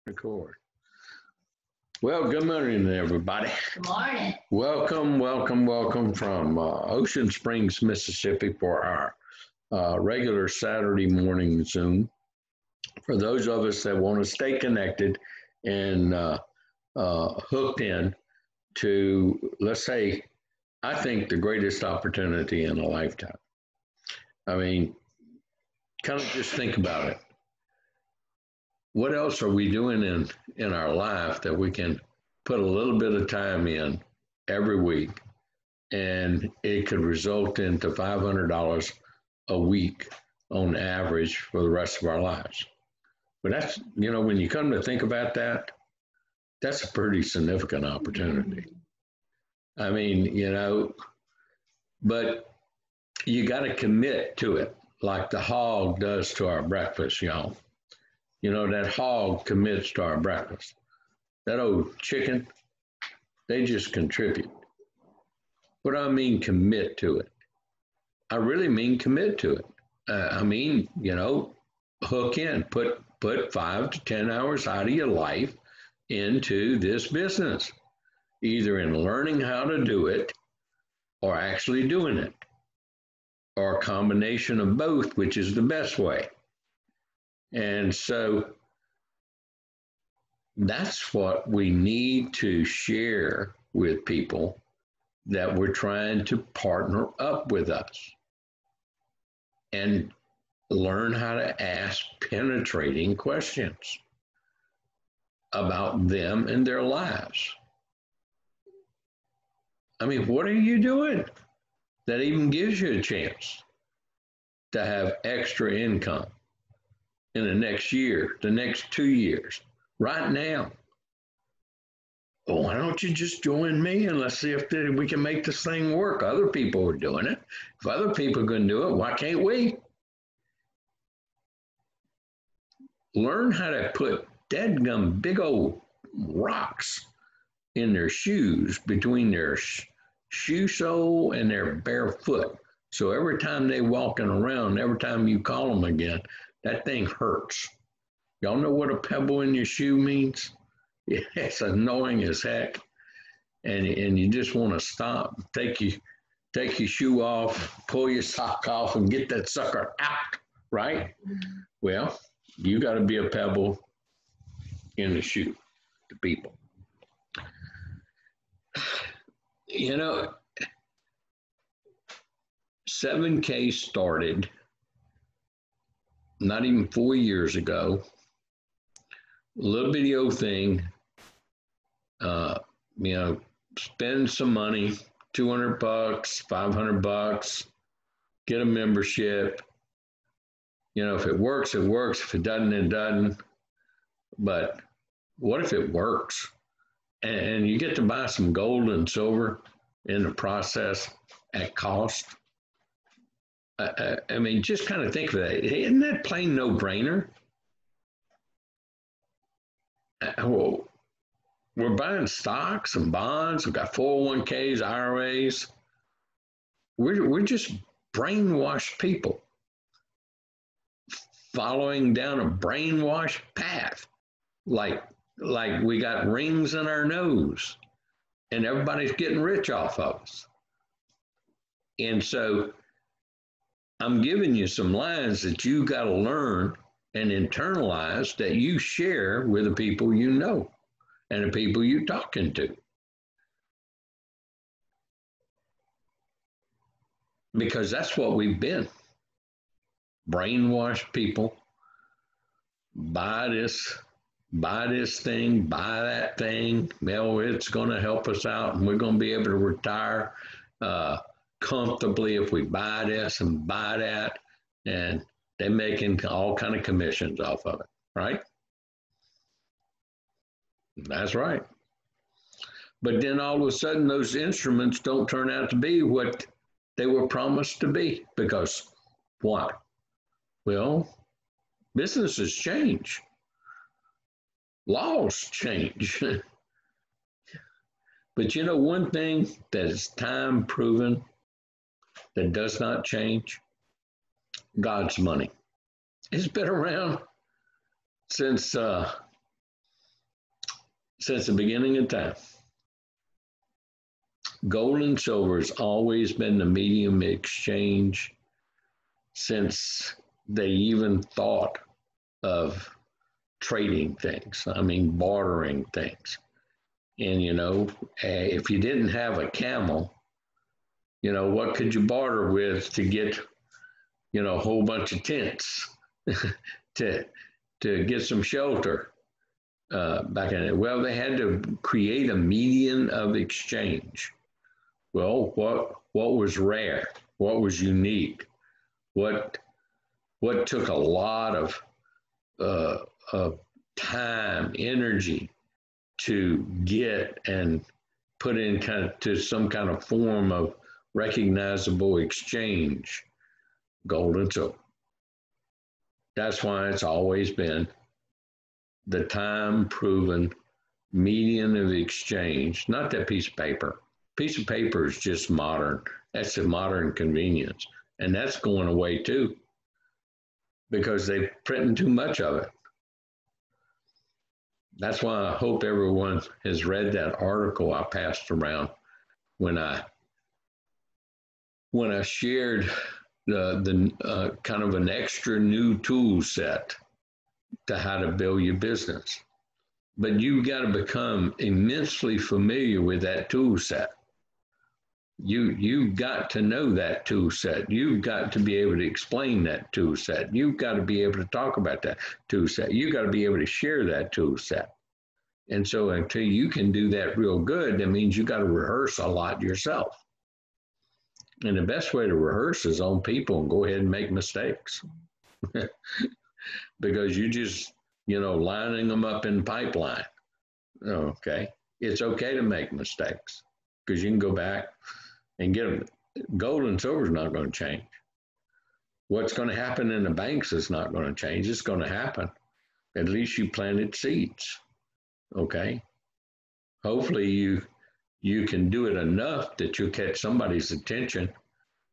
Record. Well, good morning, everybody. Good morning. Welcome from Ocean Springs, Mississippi for our regular Saturday morning Zoom. For those of us that want to stay connected and hooked in to, let's say, I think the greatest opportunity in a lifetime. I mean, kind of just think about it. What else are we doing in our life that we can put a little bit of time in every week and it could result into $500 a week on average for the rest of our lives? But that's, when you come to think about that, that's a pretty significant opportunity. I mean, but you got to commit to it like the hog does to our breakfast, y'all. That hog commits to our breakfast. That old chicken, they just contribute. What do I mean commit to it? I really mean commit to it. Hook in, put 5 to 10 hours out of your life into this business, either in learning how to do it or actually doing it, or a combination of both, which is the best way. And so that's what we need to share with people that we're trying to partner up with us and learn how to ask penetrating questions about them and their lives. I mean, what are you doing that even gives you a chance to have extra income in the next year, the next 2 years, right now? Well, why don't you just join me and let's see if we can make this thing work? Other people are doing it. If other people can do it, why can't we? Learn how to put deadgum big old rocks in their shoes between their shoe sole and their bare foot. So every time they walking around, every time you call them again, that thing hurts. Y'all know what a pebble in your shoe means? It's annoying as heck. And you just want to stop, take your shoe off, pull your sock off and get that sucker out, right? Well, you got to be a pebble in the shoe to people. 7K started not even 4 years ago. A little bitty old thing, spend some money, $200, $500, get a membership. If it works, it works. If it doesn't, it doesn't. But what if it works? And you get to buy some gold and silver in the process at cost? Just kind of think of that. Isn't that plain no-brainer? Well, we're buying stocks and bonds. We've got 401ks, IRAs. We're just brainwashed people following down a brainwashed path, like we got rings in our nose, and everybody's getting rich off of us. And so I'm giving you some lines that you got to learn and internalize that you share with the people you know and the people you're talking to. Because that's what we've been. Brainwashed people. Buy this thing, buy that thing. Well, it's going to help us out and we're going to be able to retire comfortably if we buy this and buy that. And they're making all kind of commissions off of it, right? That's right. But then all of a sudden, those instruments don't turn out to be what they were promised to be. Because what? Well, businesses change. Laws change. But one thing that is time proven that does not change? God's money. It's been around since since the beginning of time. Gold and silver has always been the medium of exchange since they even thought of trading things. I mean, bartering things. And, if you didn't have a camel, what could you barter with to get, a whole bunch of tents to get some shelter back in it? Well, they had to create a medium of exchange. Well, what was rare? What was unique? What took a lot of time, energy to get and put in to some kind of form of recognizable exchange? Gold and silver. That's why it's always been the time-proven medium of exchange, not that piece of paper. Piece of paper is just modern. That's a modern convenience. And that's going away too, because they're printing too much of it. That's why I hope everyone has read that article I passed around when I shared the kind of an extra new tool set to how to build your business. But you've got to become immensely familiar with that tool set. You've got to know that tool set. You've got to be able to explain that tool set. You've got to be able to talk about that tool set. You've got to be able to share that tool set. And so until you can do that real good, that means you got to rehearse a lot yourself. And the best way to rehearse is on people and go ahead and make mistakes. Because you just, lining them up in pipeline. Okay. It's okay to make mistakes because you can go back and get them. Gold and silver is not going to change. What's going to happen in the banks is not going to change. It's going to happen. At least you planted seeds. Okay. Hopefully you can do it enough that you'll catch somebody's attention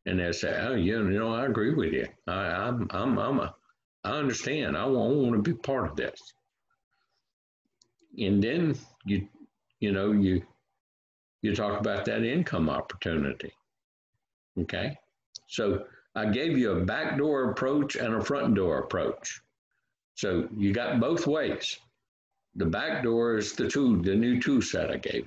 and they'll say, oh, I agree with you. I understand. I want to be part of this. And then you talk about that income opportunity. Okay. So I gave you a backdoor approach and a front door approach. So you got both ways. The back door is the new tool set I gave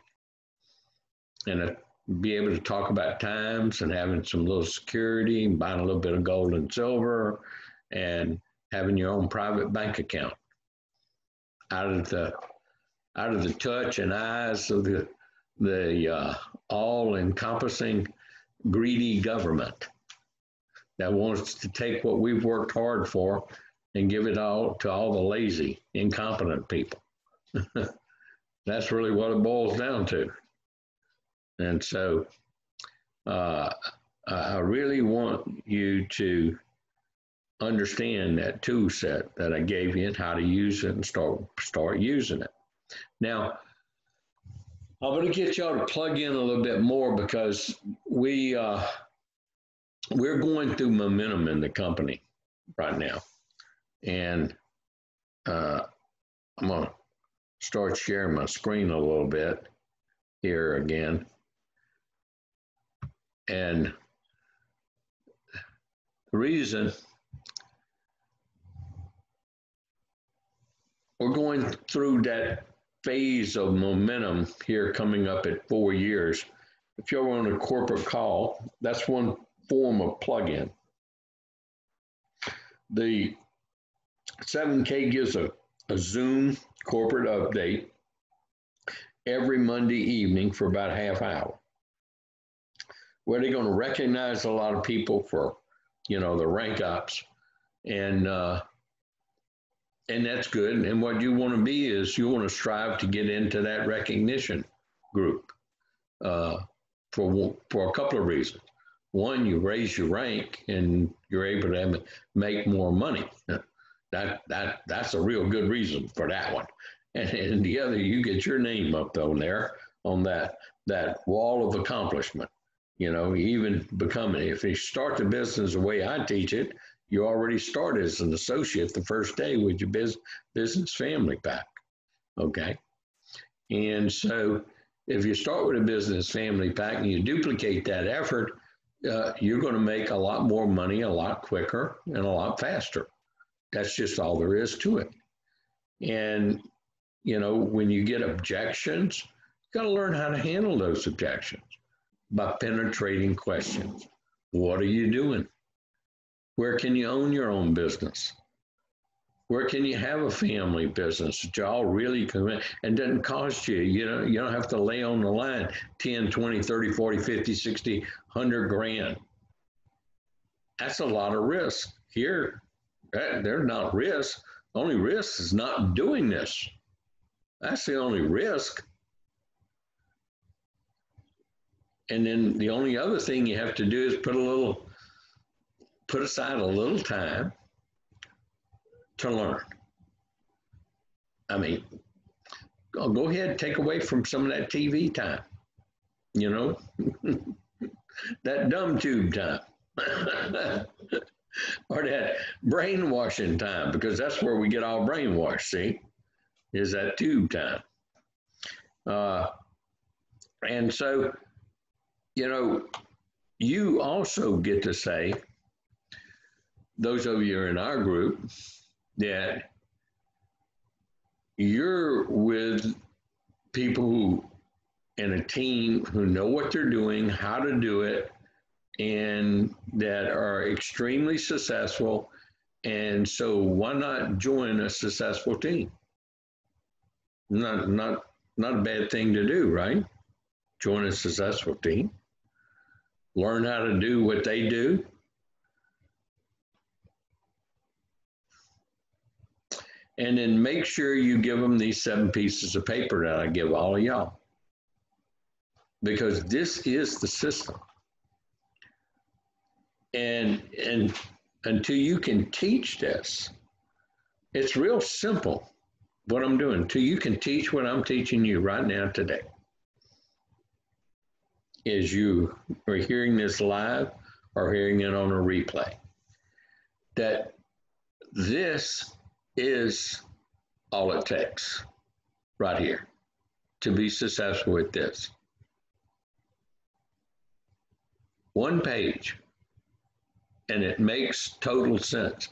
you. And be able to talk about times and having some little security and buying a little bit of gold and silver and having your own private bank account out of the touch and eyes of the all-encompassing greedy government that wants to take what we've worked hard for and give it all to all the lazy, incompetent people. That's really what it boils down to. And so I really want you to understand that tool set that I gave you and how to use it and start using it. Now, I'm going to get y'all to plug in a little bit more because we're going through momentum in the company right now. And I'm going to start sharing my screen a little bit here again. And the reason we're going through that phase of momentum here coming up at 4 years. If you're on a corporate call, that's one form of plug-in. The 7K gives a Zoom corporate update every Monday evening for about a half hour, where they're going to recognize a lot of people for, the rank ups, and that's good. And what you want to be is you want to strive to get into that recognition group for a couple of reasons. One, you raise your rank and you're able to make more money. That's a real good reason for that one. And the other, you get your name up on there on that wall of accomplishment. Even becoming, if you start the business the way I teach it, you already start as an associate the first day with your business family pack. Okay. And so if you start with a business family pack and you duplicate that effort, you're going to make a lot more money a lot quicker and a lot faster. That's just all there is to it. And, when you get objections, you got to learn how to handle those objections by penetrating questions. What are you doing? Where can you own your own business? Where can you have a family business that y'all really commit and doesn't cost you? You don't have to lay on the line 10, 20, 30, 40, 50, 60, 100 grand. That's a lot of risk. Here, there's not risk. The only risk is not doing this. That's the only risk. And then the only other thing you have to do is put aside a little time to learn. I mean, go ahead and take away from some of that TV time, that dumb tube time, or that brainwashing time, because that's where we get all brainwashed, see, is that tube time. And so, you also get to say, those of you in our group, that you're with people who in a team who know what they're doing, how to do it, and that are extremely successful. And so why not join a successful team? Not a bad thing to do, right? Join a successful team. Learn how to do what they do. And then make sure you give them these 7 pieces of paper that I give all of y'all. Because this is the system. And until you can teach this, it's real simple what I'm doing. Until you can teach what I'm teaching you right now today. As you are hearing this live or hearing it on a replay. That this is all it takes right here to be successful with this. 1 page, and it makes total sense.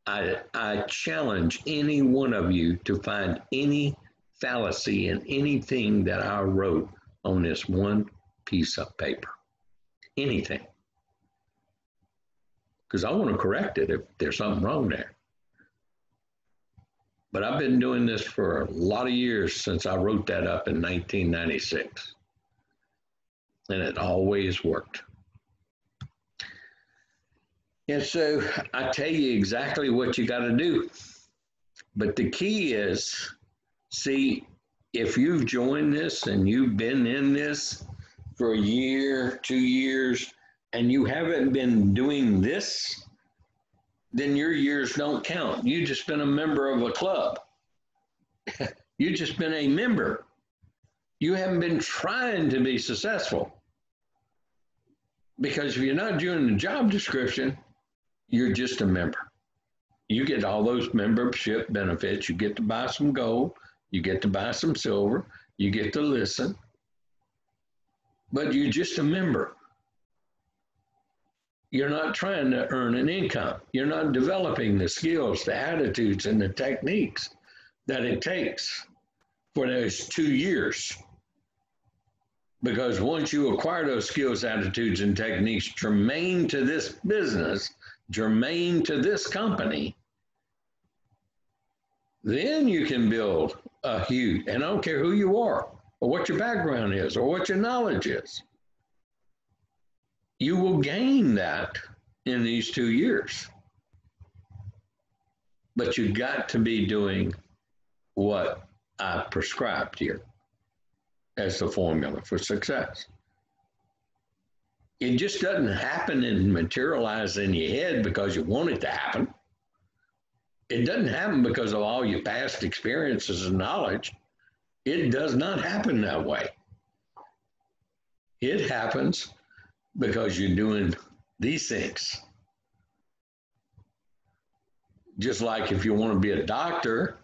I challenge any one of you to find any fallacy in anything that I wrote on this 1 piece of paper. Anything. Because I want to correct it if there's something wrong there. But I've been doing this for a lot of years since I wrote that up in 1996. And it always worked. And so I tell you exactly what you got to do. But the key is, see, if you've joined this and you've been in this for a year, 2 years, and you haven't been doing this, then your years don't count. You've just been a member of a club. You've just been a member. You haven't been trying to be successful. Because if you're not doing the job description, you're just a member. You get all those membership benefits. You get to buy some gold. You get to buy some silver. You get to listen. But you're just a member. You're not trying to earn an income. You're not developing the skills, the attitudes, and the techniques that it takes for those 2 years. Because once you acquire those skills, attitudes, and techniques germane to this business, germane to this company, then you can build a huge, and I don't care who you are, or what your background is, or what your knowledge is. You will gain that in these 2 years. But you got to be doing what I prescribed here as the formula for success. It just doesn't happen and materialize in your head because you want it to happen. It doesn't happen because of all your past experiences and knowledge. It does not happen that way. It happens because you're doing these things. Just like if you want to be a doctor,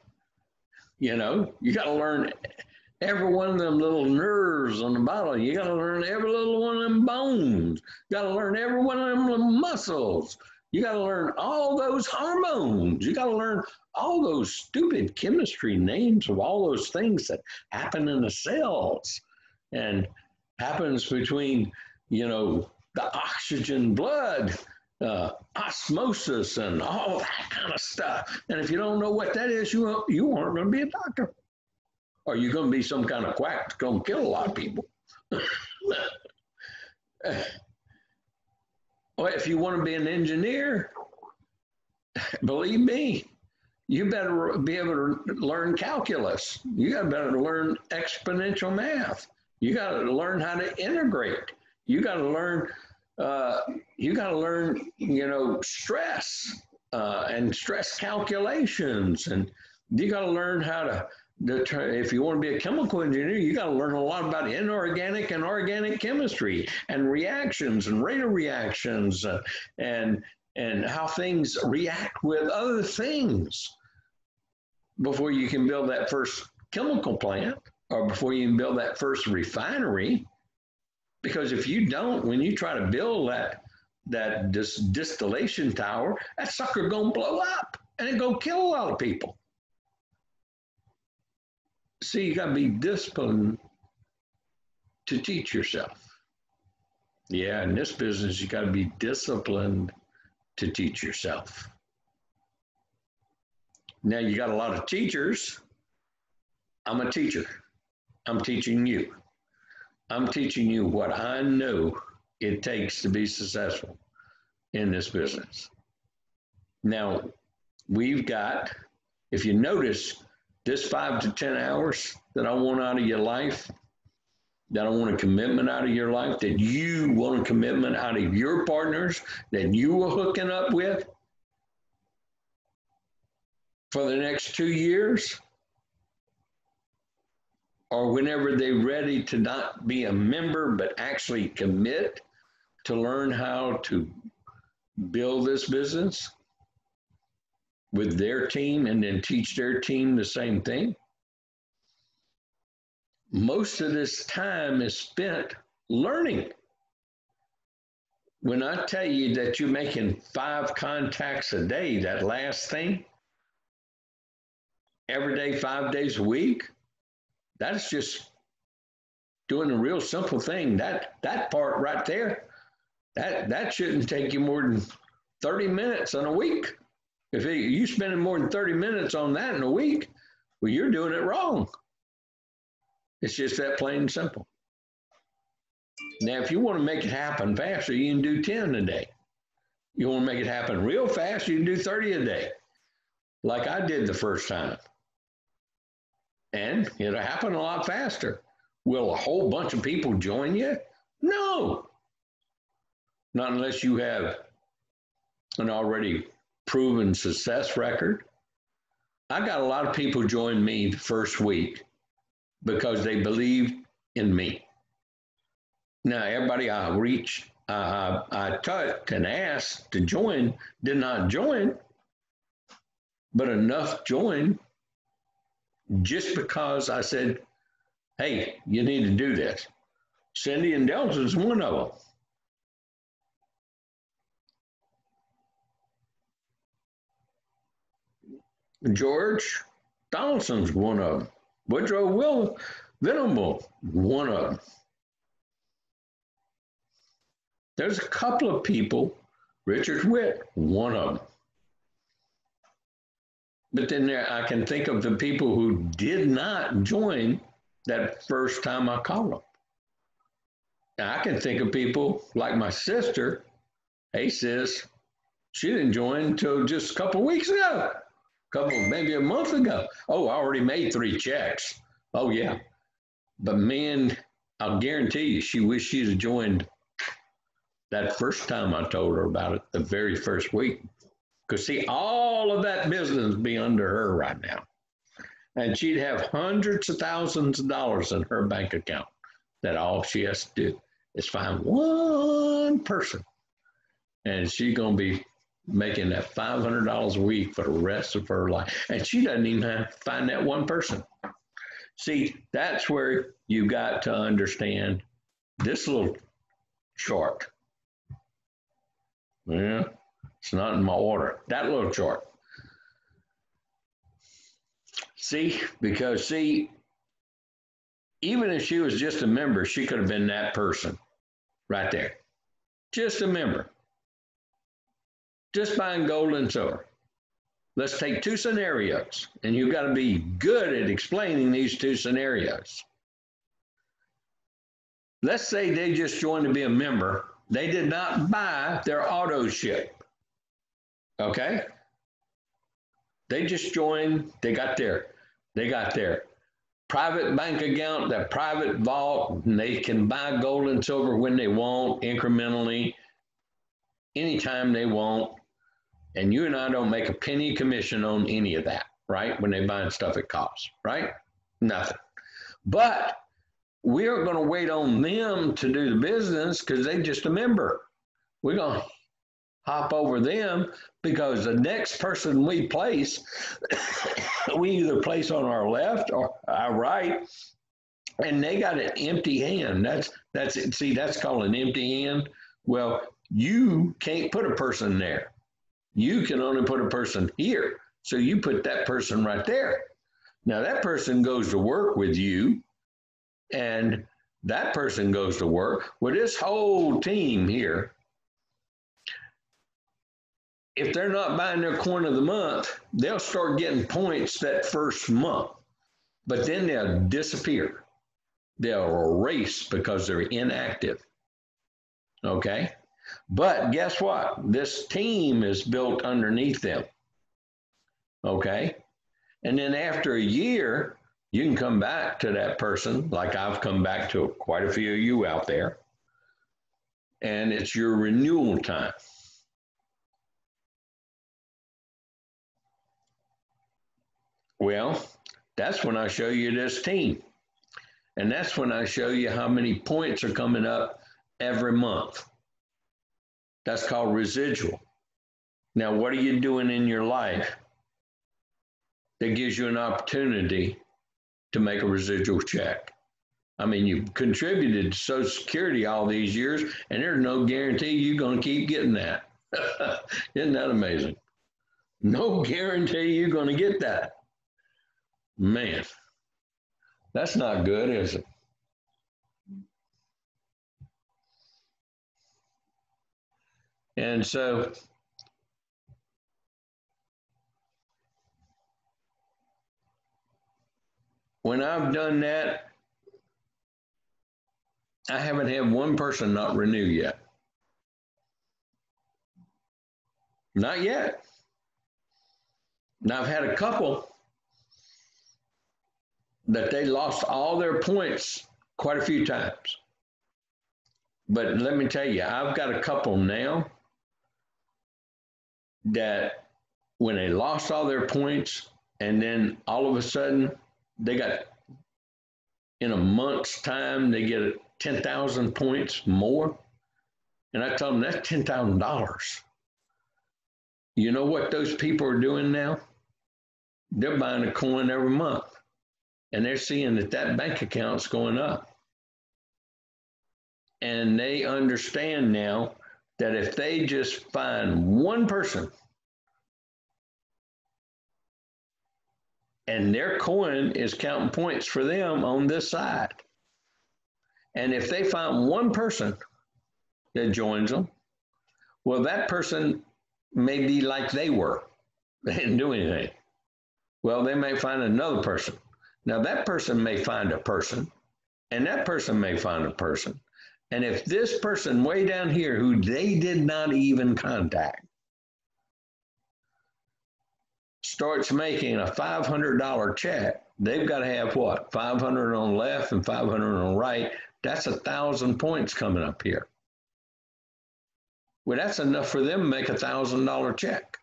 you got to learn every one of them little nerves on the bottom. You got to learn every little one of them bones. You got to learn every one of them little muscles. You got to learn all those hormones. You got to learn all those stupid chemistry names of all those things that happen in the cells and happens between, the oxygen blood, osmosis, and all that kind of stuff. And if you don't know what that is, you aren't going to be a doctor. Or you're going to be some kind of quack that's going to kill a lot of people. Well, if you want to be an engineer, believe me, you better be able to learn calculus. You got to better learn exponential math. You got to learn how to integrate. You got to learn. Stress and stress calculations, and you got to learn how to. If you want to be a chemical engineer, you got to learn a lot about inorganic and organic chemistry and reactions and rate of reactions and how things react with other things before you can build that first chemical plant or before you can build that first refinery. Because if you don't, when you try to build that distillation tower, that sucker gonna blow up and it gonna kill a lot of people. See, you got to be disciplined to teach yourself. Yeah, in this business, you got to be disciplined to teach yourself. Now, you got a lot of teachers. I'm a teacher. I'm teaching you. I'm teaching you what I know it takes to be successful in this business. Now, we've got, if you notice, this 5 to 10 hours that I want out of your life, that I want a commitment out of your life, that you want a commitment out of your partners that you are hooking up with for the next 2 years, or whenever they're ready to not be a member, but actually commit to learn how to build this business with their team and then teach their team the same thing. Most of this time is spent learning. When I tell you that you're making 5 contacts a day, that last thing, every day, 5 days a week, that's just doing a real simple thing. That part right there, that shouldn't take you more than 30 minutes in a week. If you're spending more than 30 minutes on that in a week, well, you're doing it wrong. It's just that plain and simple. Now, if you want to make it happen faster, you can do 10 a day. You want to make it happen real fast, you can do 30 a day, like I did the first time. And it'll happen a lot faster. Will a whole bunch of people join you? No. Not unless you have an already proven success record. I got a lot of people join me the first week because they believe in me. Now, everybody I reached, I touched and asked to join did not join, but enough joined just because I said, hey, you need to do this. Cindy and Delta's one of them. George Donaldson's one of them. Woodrow Venable, one of them. There's a couple of people, Richard Witt, one of them. But then I can think of the people who did not join that first time I called them. Now, I can think of people like my sister. Hey, sis, she didn't join until just a couple of weeks ago, maybe a month ago. Oh, I already made 3 checks. Oh, yeah. But man, I'll guarantee you, she wished she'd have joined that first time I told her about it, the very first week. Because see, all of that business be under her right now. And she'd have hundreds of thousands of dollars in her bank account that all she has to do is find one person. And she's going to be making that $500 a week for the rest of her life. And she doesn't even have to find that one person. See, that's where you got to understand this little chart. Yeah, it's not in my order. That little chart. See, because see, even if she was just a member, she could have been that person right there. Just a member. Just buying gold and silver. Let's take two scenarios, and you've got to be good at explaining these two scenarios. Let's say they just joined to be a member. They did not buy their auto ship. Okay? They just joined, they got their private bank account, that private vault, and they can buy gold and silver when they want, incrementally, anytime they want. And you and I don't make a penny commission on any of that, right? When they're buying stuff at cost, right? Nothing. But we aren't going to wait on them to do the business because they're just a member. We're going to hop over them because the next person we place, we either place on our left or our right, and they got an empty hand. That's it. See, that's called an empty hand. Well, you can't put a person there. You can only put a person here. So you put that person right there. Now that person goes to work with you, and that person goes to work with this whole team here. If they're not buying their coin of the month, they'll start getting points that first month, but then they'll disappear. They'll erase because they're inactive. Okay? But guess what? This team is built underneath them. Okay? And then after a year, you can come back to that person, like I've come back to quite a few of you out there, and it's your renewal time. Well, that's when I show you this team. And that's when I show you how many points are coming up every month. That's called residual. Now, what are you doing in your life that gives you an opportunity to make a residual check? I mean, you've contributed to Social Security all these years, and there's no guarantee you're going to keep getting that. Isn't that amazing? No guarantee you're going to get that. Man, that's not good, is it? And so when I've done that, I haven't had one person not renew yet. Not yet. Now I've had a couple that they lost all their points quite a few times. But let me tell you, I've got a couple now that when they lost all their points and then all of a sudden they got, in a month's time, they get 10,000 points more. And I told them that's $10,000. You know what those people are doing now? They're buying a coin every month. And they're seeing that that bank account's going up. And they understand now that if they just find one person and their coin is counting points for them on this side, and if they find one person that joins them, well, that person may be like they were. They didn't do anything. Well, they may find another person. Now, that person may find a person, and that person may find a person. And if this person way down here who they did not even contact starts making a $500 check, they've got to have what? 500 on the left and 500 on the right. That's 1,000 points coming up here. Well, that's enough for them to make $1,000 check.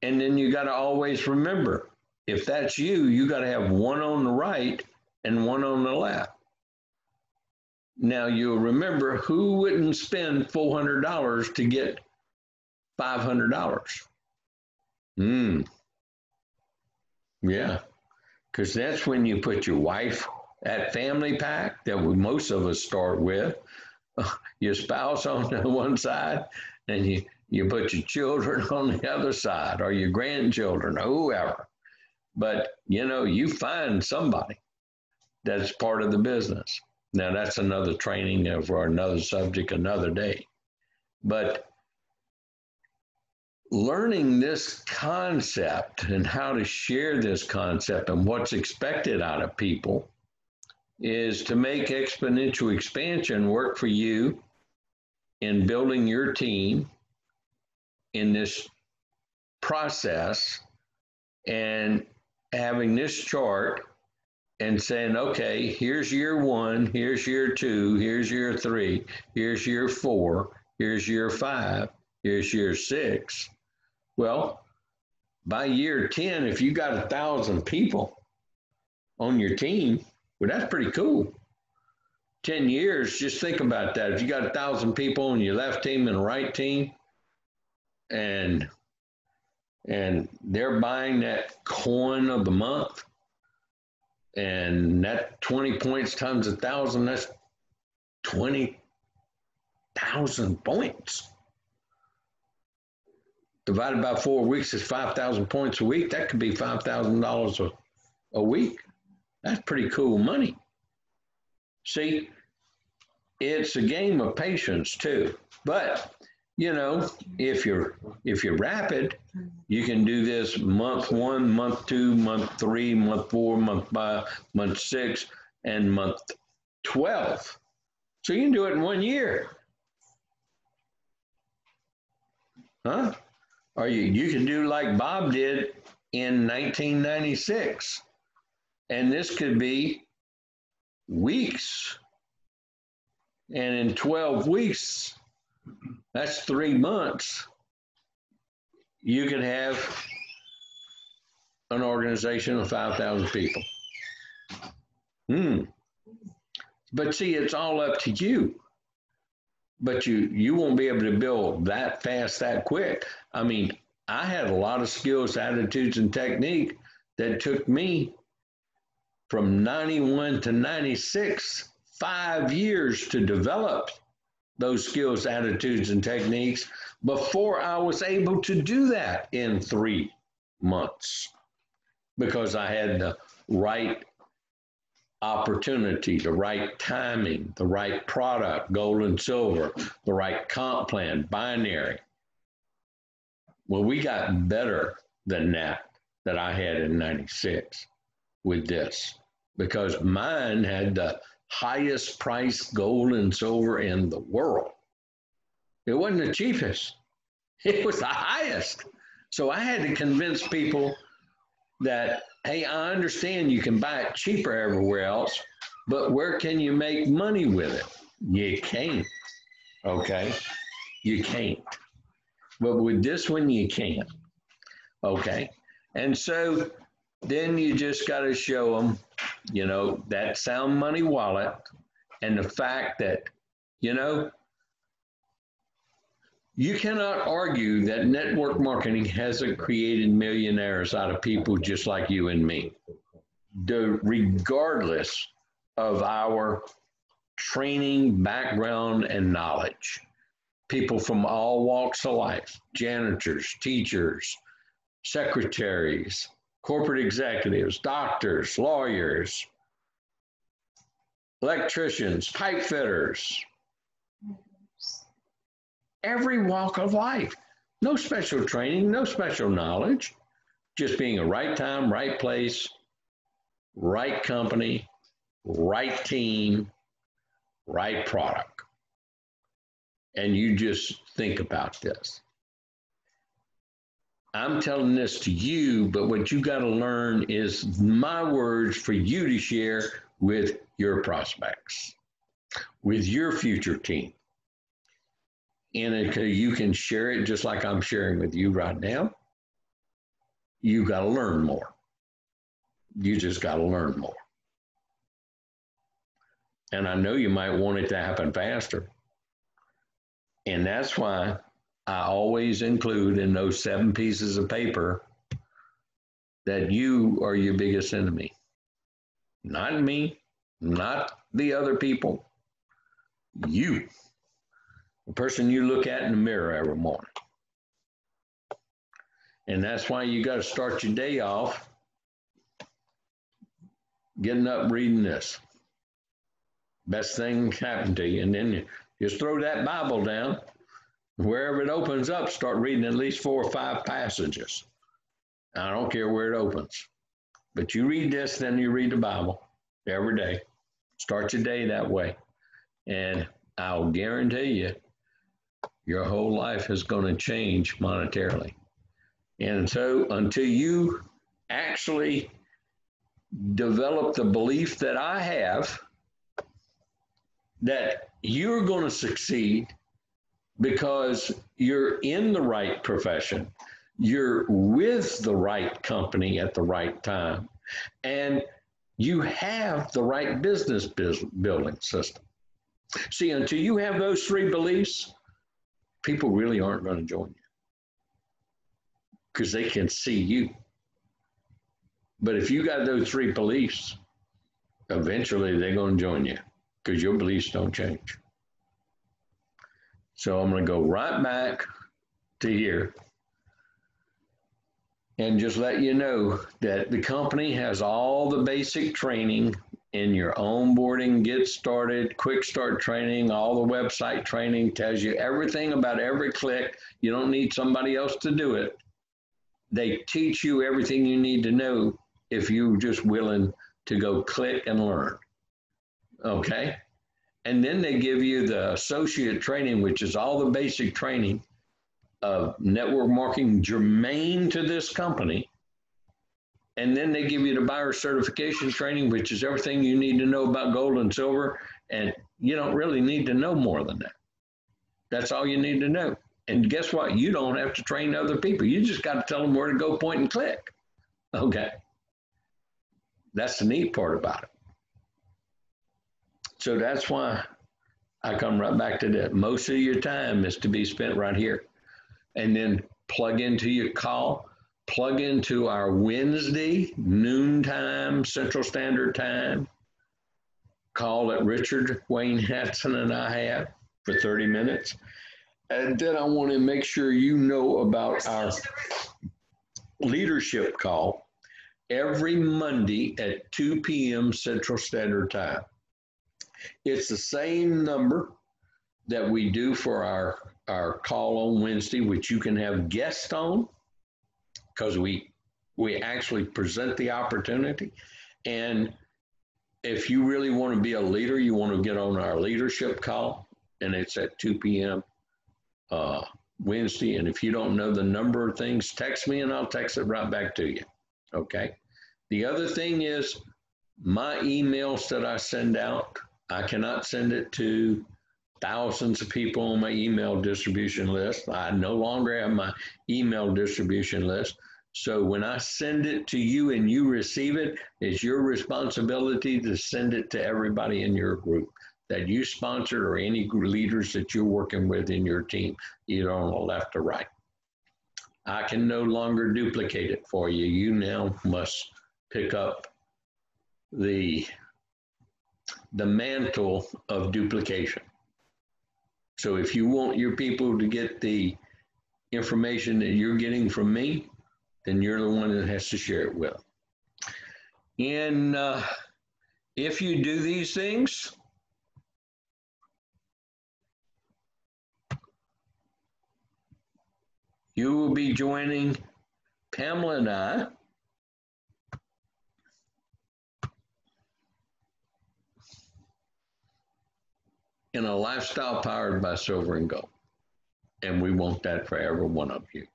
And then you got to always remember, if that's you, you got to have one on the right and one on the left. Now you'll remember, who wouldn't spend $400 to get $500? Yeah. because that's when you put your wife, that family pack that most of us start with, your spouse on the one side, and you put your children on the other side, or your grandchildren, or whoever. But, you find somebody that's part of the business. Now, that's another training for another subject, another day. But learning this concept and how to share this concept and what's expected out of people is to make exponential expansion work for you in building your team in this process, and having this chart and saying, okay, here's year 1, here's year 2, here's year 3, here's year 4, here's year 5, here's year 6. Well, by year 10, if you got 1,000 people on your team, well, that's pretty cool. 10 years, just think about that. If you got 1,000 people on your left team and right team, and they're buying that coin of the month, and that 20 points times 1,000, that's 20,000 points. Divided by 4 weeks is 5,000 points a week. That could be $5,000 a week. That's pretty cool money. See, it's a game of patience too. But if you're rapid, you can do this month 1, month 2, month 3, month 4, month 5, month 6, and month 12. So you can do it in 1 year. Huh? Or you can do like Bob did in 1996. And this could be weeks. And in 12 weeks, that's 3 months, you can have an organization of 5,000 people. But see, it's all up to you. But you won't be able to build that fast, that quick. I mean, I had a lot of skills, attitudes, and technique that took me from 91 to 96, 5 years to develop those skills, attitudes, and techniques before I was able to do that in 3 months, because I had the right opportunity, the right timing, the right product, gold and silver, the right comp plan, binary. Well, we got better than that I had in 96 with this, because mine had the highest price gold and silver in the world. It wasn't the cheapest. It was the highest. So I had to convince people that, hey, I understand you can buy it cheaper everywhere else, but where can you make money with it? You can't. Okay? You can't. But with this one, you can. Okay? And so then you just got to show them, that sound money wallet, and the fact that, you cannot argue that network marketing hasn't created millionaires out of people just like you and me, regardless of our training, background, and knowledge. People from all walks of life, janitors, teachers, secretaries, corporate executives, doctors, lawyers, electricians, pipe fitters, every walk of life. No special training, no special knowledge, just being a right time, right place, right company, right team, right product. And you just think about this. I'm telling this to you, but what you got to learn is my words for you to share with your prospects, with your future team. And you can share it just like I'm sharing with you right now. You got to learn more. You just got to learn more. And I know you might want it to happen faster. And that's why I always include in those 7 pieces of paper that you are your biggest enemy. Not me, not the other people. You, the person you look at in the mirror every morning. And that's why you got to start your day off getting up reading this. Best thing happened to you. And then you just throw that Bible down. Wherever it opens up, start reading at least 4 or 5 passages. I don't care where it opens. But you read this, then you read the Bible every day. Start your day that way. And I'll guarantee you, your whole life is going to change monetarily. And so until you actually develop the belief that I have that you're going to succeed because you're in the right profession, you're with the right company at the right time, and you have the right business building system. See, until you have those 3 beliefs, people really aren't going to join you because they can see you. But if you got those 3 beliefs, eventually they're going to join you because your beliefs don't change. So I'm going to go right back to here and just let you know that the company has all the basic training in your onboarding, get started, quick start training, all the website training, tells you everything about every click. You don't need somebody else to do it. They teach you everything you need to know if you're just willing to go click and learn. Okay? And then they give you the associate training, which is all the basic training of network marketing germane to this company. And then they give you the buyer certification training, which is everything you need to know about gold and silver. And you don't really need to know more than that. That's all you need to know. And guess what? You don't have to train other people. You just got to tell them where to go, point, and click. Okay. That's the neat part about it. So that's why I come right back to that. Most of your time is to be spent right here. And then plug into your call, plug into our Wednesday noontime Central Standard Time call that Richard Wayne Hatson and I have for 30 minutes. And then I want to make sure you know about our leadership call every Monday at 2 p.m. Central Standard Time. It's the same number that we do for our call on Wednesday, which you can have guests on because we actually present the opportunity. And if you really want to be a leader, you want to get on our leadership call, and it's at 2 p.m. Wednesday. And if you don't know the number of things, text me and I'll text it right back to you. Okay. The other thing is my emails that I send out, I cannot send it to thousands of people on my email distribution list. I no longer have my email distribution list. So when I send it to you and you receive it, it's your responsibility to send it to everybody in your group that you sponsored or any leaders that you're working with in your team, either on the left or right. I can no longer duplicate it for you. You now must pick up the mantle of duplication. So if you want your people to get the information that you're getting from me, then you're the one that has to share it with them. And if you do these things, you will be joining Pamela and I in a lifestyle powered by silver and gold. And we want that for every one of you.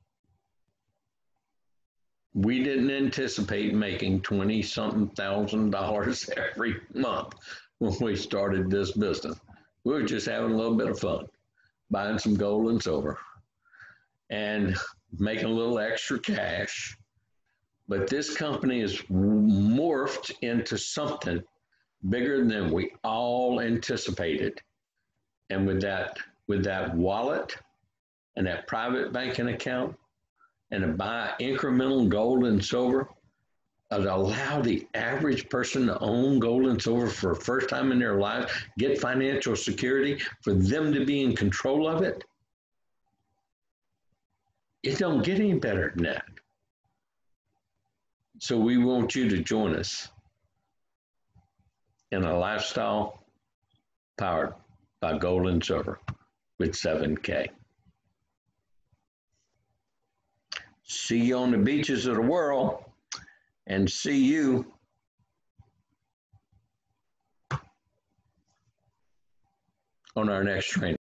We didn't anticipate making $20-something thousand every month when we started this business. We were just having a little bit of fun, buying some gold and silver and making a little extra cash. But this company has morphed into something bigger than we all anticipated. And with that wallet and that private banking account and to buy incremental gold and silver, allow the average person to own gold and silver for the first time in their lives, get financial security, for them to be in control of it, it don't get any better than that. So we want you to join us in a lifestyle powered by gold and silver with 7K. See you on the beaches of the world, and see you on our next training.